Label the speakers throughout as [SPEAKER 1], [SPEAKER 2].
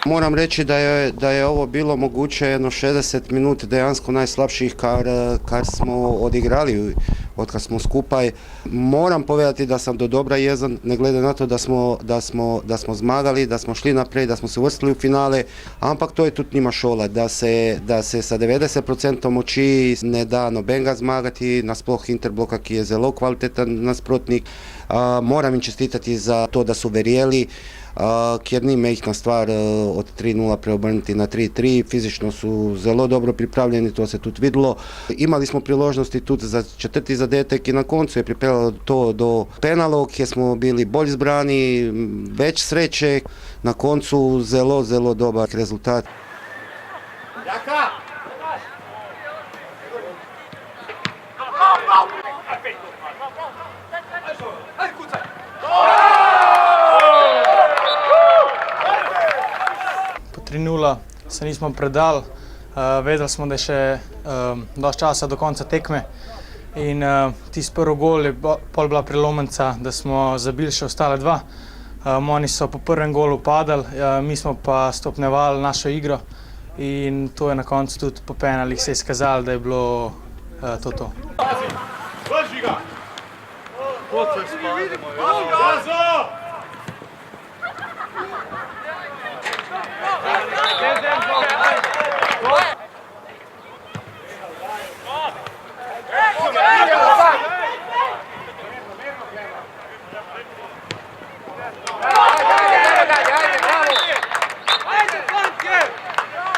[SPEAKER 1] Moram reći da je ovo bilo moguće jedno 60 minuta dejansko najslabših kar smo odigrali od kad smo skupaj. Moram povedati da sam do dobra jezan, ne glede na to da smo zmagali, da smo šli naprej, da smo se uvrstili v finale, ampak to je tudi nima šola, da se sa 90% moči ne da nobenega zmagati, nasploh Interbloka, ki je zelo kvaliteten nasprotnik. Moram jim čestitati za to, da su verjeli, kjer ni mehna stvar od 3-0 preobrniti na 3-3, fizično su zelo dobro pripravljeni, to se tudi videlo. Imali smo priložnosti tudi za četrti zadetek in na koncu je pripeljalo to do penalov, kjer smo bili bolj zbrani, več sreće, na koncu zelo dobar rezultat. Jaka!
[SPEAKER 2] Po 3:0 se nismo predali, vedeli smo, da je še dosti časa do konca tekme in tisti prvi gol je pol bila prelomnica, da smo zabili še ostale dva. Oni so po prvem golu padali, mi smo pa stopnjevali našo igro in to je na koncu tudi po penalih se je izkazalo, da je bilo to.
[SPEAKER 3] Drži ga!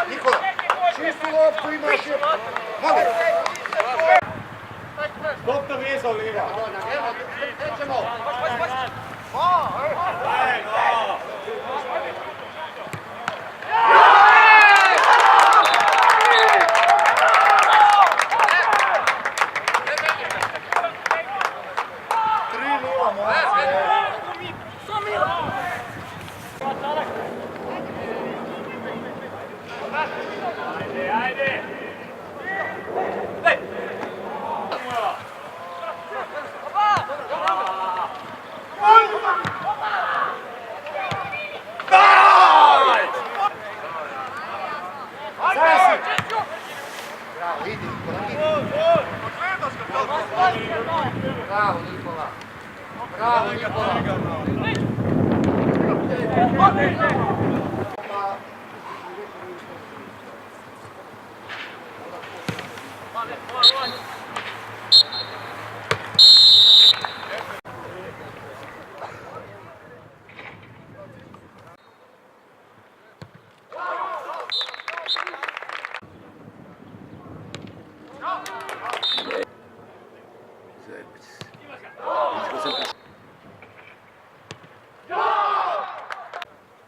[SPEAKER 3] Nikola, čistu loptu imaš je. Lopta veza u liga. Nećemo. Bravo Nikola! Bravo Nikola!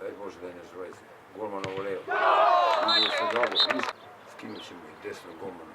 [SPEAKER 3] Daj Bože da ne žvajzi. Golman ovo levo. Vidio se dobro. S kime ćemo ih desno golmana.